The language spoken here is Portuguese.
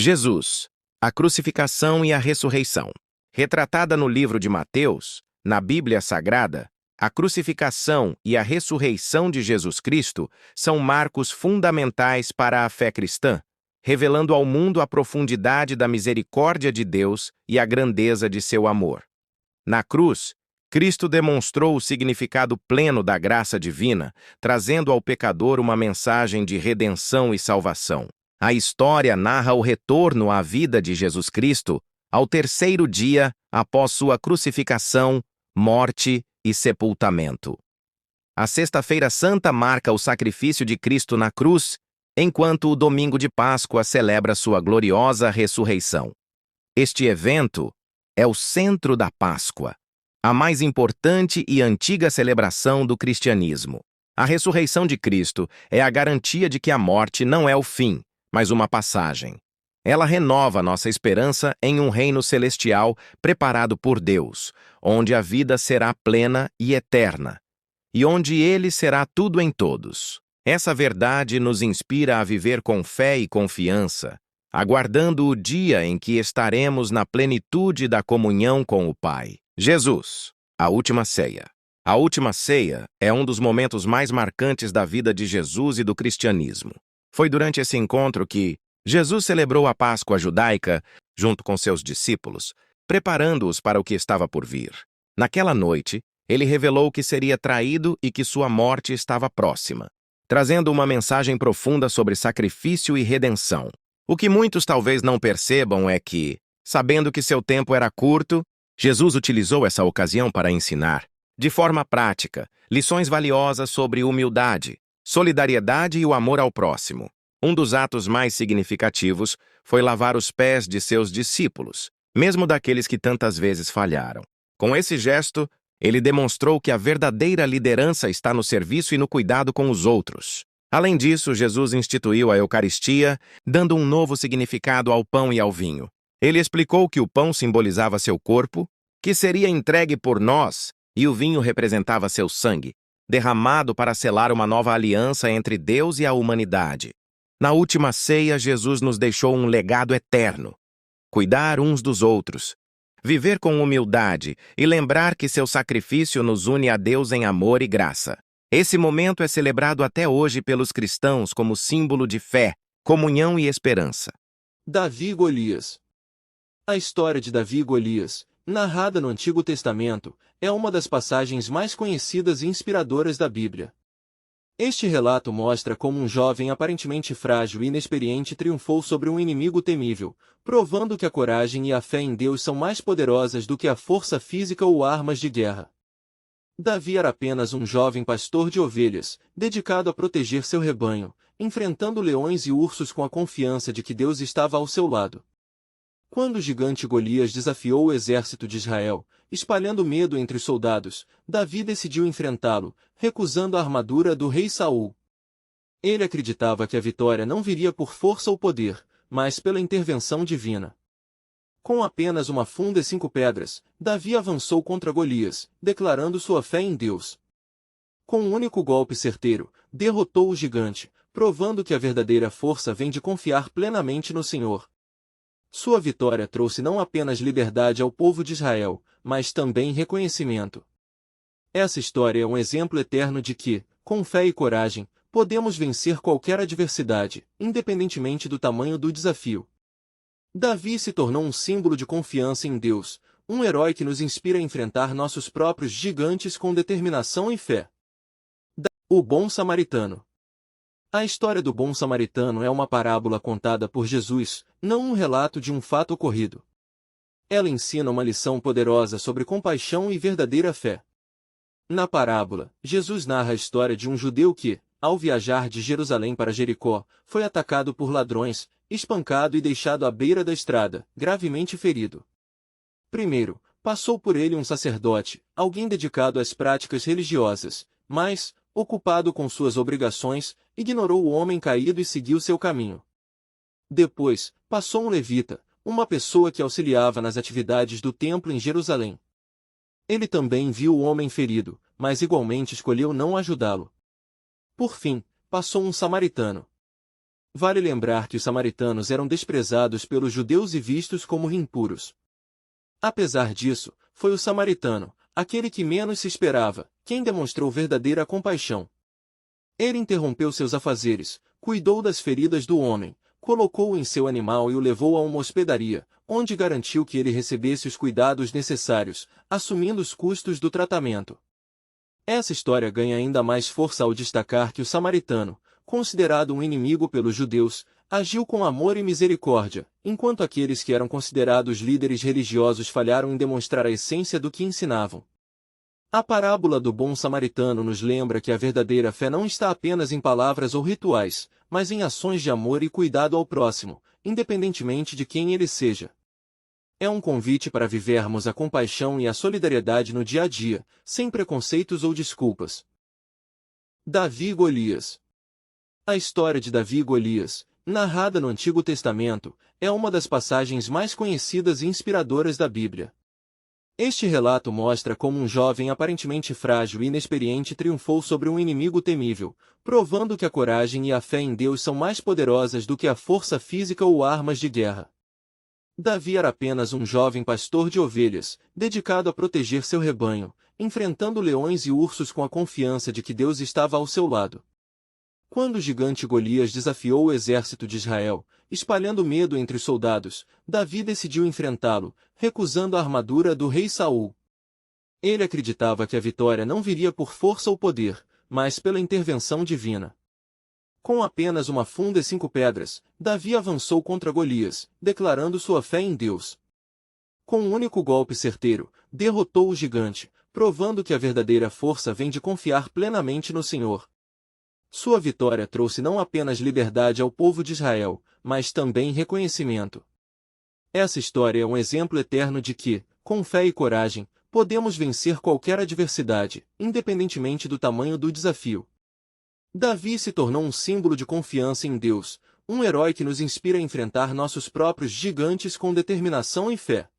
Jesus, a crucificação e a ressurreição. Retratada no livro de Mateus, na Bíblia Sagrada, a crucificação e a ressurreição de Jesus Cristo são marcos fundamentais para a fé cristã, revelando ao mundo a profundidade da misericórdia de Deus e a grandeza de seu amor. Na cruz, Cristo demonstrou o significado pleno da graça divina, trazendo ao pecador uma mensagem de redenção e salvação. A história narra o retorno à vida de Jesus Cristo ao terceiro dia após sua crucificação, morte e sepultamento. A Sexta-feira Santa marca o sacrifício de Cristo na cruz, enquanto o domingo de Páscoa celebra sua gloriosa ressurreição. Este evento é o centro da Páscoa, a mais importante e antiga celebração do cristianismo. A ressurreição de Cristo é a garantia de que a morte não é o fim, mas uma passagem. Ela renova nossa esperança em um reino celestial preparado por Deus, onde a vida será plena e eterna, e onde Ele será tudo em todos. Essa verdade nos inspira a viver com fé e confiança, aguardando o dia em que estaremos na plenitude da comunhão com o Pai. Jesus, a última ceia. A última ceia é um dos momentos mais marcantes da vida de Jesus e do cristianismo. Foi durante esse encontro que Jesus celebrou a Páscoa judaica junto com seus discípulos, preparando-os para o que estava por vir. Naquela noite, ele revelou que seria traído e que sua morte estava próxima, trazendo uma mensagem profunda sobre sacrifício e redenção. O que muitos talvez não percebam é que, sabendo que seu tempo era curto, Jesus utilizou essa ocasião para ensinar, de forma prática, lições valiosas sobre humildade, solidariedade e o amor ao próximo. Um dos atos mais significativos foi lavar os pés de seus discípulos, mesmo daqueles que tantas vezes falharam. Com esse gesto, ele demonstrou que a verdadeira liderança está no serviço e no cuidado com os outros. Além disso, Jesus instituiu a Eucaristia, dando um novo significado ao pão e ao vinho. Ele explicou que o pão simbolizava seu corpo, que seria entregue por nós, e o vinho representava seu sangue, derramado para selar uma nova aliança entre Deus e a humanidade. Na última ceia, Jesus nos deixou um legado eterno: cuidar uns dos outros, viver com humildade e lembrar que seu sacrifício nos une a Deus em amor e graça. Esse momento é celebrado até hoje pelos cristãos como símbolo de fé, comunhão e esperança. Davi e Golias. A história de Davi e Golias, narrada no Antigo Testamento, é uma das passagens mais conhecidas e inspiradoras da Bíblia. Este relato mostra como um jovem aparentemente frágil e inexperiente triunfou sobre um inimigo temível, provando que a coragem e a fé em Deus são mais poderosas do que a força física ou armas de guerra. Davi era apenas um jovem pastor de ovelhas, dedicado a proteger seu rebanho, enfrentando leões e ursos com a confiança de que Deus estava ao seu lado. Quando o gigante Golias desafiou o exército de Israel, espalhando medo entre os soldados, Davi decidiu enfrentá-lo, recusando a armadura do rei Saul. Ele acreditava que a vitória não viria por força ou poder, mas pela intervenção divina. Com apenas uma funda e 5 pedras, Davi avançou contra Golias, declarando sua fé em Deus. Com um único golpe certeiro, derrotou o gigante, provando que a verdadeira força vem de confiar plenamente no Senhor. Sua vitória trouxe não apenas liberdade ao povo de Israel, mas também reconhecimento. Essa história é um exemplo eterno de que, com fé e coragem, podemos vencer qualquer adversidade, independentemente do tamanho do desafio. Davi se tornou um símbolo de confiança em Deus, um herói que nos inspira a enfrentar nossos próprios gigantes com determinação e fé. O Bom Samaritano. A história do Bom Samaritano é uma parábola contada por Jesus, não um relato de um fato ocorrido. Ela ensina uma lição poderosa sobre compaixão e verdadeira fé. Na parábola, Jesus narra a história de um judeu que, ao viajar de Jerusalém para Jericó, foi atacado por ladrões, espancado e deixado à beira da estrada, gravemente ferido. Primeiro, passou por ele um sacerdote, alguém dedicado às práticas religiosas, mas, ocupado com suas obrigações, ignorou o homem caído e seguiu seu caminho. Depois, passou um levita, uma pessoa que auxiliava nas atividades do templo em Jerusalém. Ele também viu o homem ferido, mas igualmente escolheu não ajudá-lo. Por fim, passou um samaritano. Vale lembrar que os samaritanos eram desprezados pelos judeus e vistos como impuros. Apesar disso, foi o samaritano, aquele que menos se esperava, quem demonstrou verdadeira compaixão. Ele interrompeu seus afazeres, cuidou das feridas do homem, colocou-o em seu animal e o levou a uma hospedaria, onde garantiu que ele recebesse os cuidados necessários, assumindo os custos do tratamento. Essa história ganha ainda mais força ao destacar que o samaritano, considerado um inimigo pelos judeus, agiu com amor e misericórdia, enquanto aqueles que eram considerados líderes religiosos falharam em demonstrar a essência do que ensinavam. A parábola do bom samaritano nos lembra que a verdadeira fé não está apenas em palavras ou rituais, mas em ações de amor e cuidado ao próximo, independentemente de quem ele seja. É um convite para vivermos a compaixão e a solidariedade no dia a dia, sem preconceitos ou desculpas. Davi e Golias. A história de Davi e Golias, narrada no Antigo Testamento, é uma das passagens mais conhecidas e inspiradoras da Bíblia. Este relato mostra como um jovem aparentemente frágil e inexperiente triunfou sobre um inimigo temível, provando que a coragem e a fé em Deus são mais poderosas do que a força física ou armas de guerra. Davi era apenas um jovem pastor de ovelhas, dedicado a proteger seu rebanho, enfrentando leões e ursos com a confiança de que Deus estava ao seu lado. Quando o gigante Golias desafiou o exército de Israel, espalhando medo entre os soldados, Davi decidiu enfrentá-lo, recusando a armadura do rei Saul. Ele acreditava que a vitória não viria por força ou poder, mas pela intervenção divina. Com apenas uma funda e 5 pedras, Davi avançou contra Golias, declarando sua fé em Deus. Com um único golpe certeiro, derrotou o gigante, provando que a verdadeira força vem de confiar plenamente no Senhor. Sua vitória trouxe não apenas liberdade ao povo de Israel, mas também reconhecimento. Essa história é um exemplo eterno de que, com fé e coragem, podemos vencer qualquer adversidade, independentemente do tamanho do desafio. Davi se tornou um símbolo de confiança em Deus, um herói que nos inspira a enfrentar nossos próprios gigantes com determinação e fé.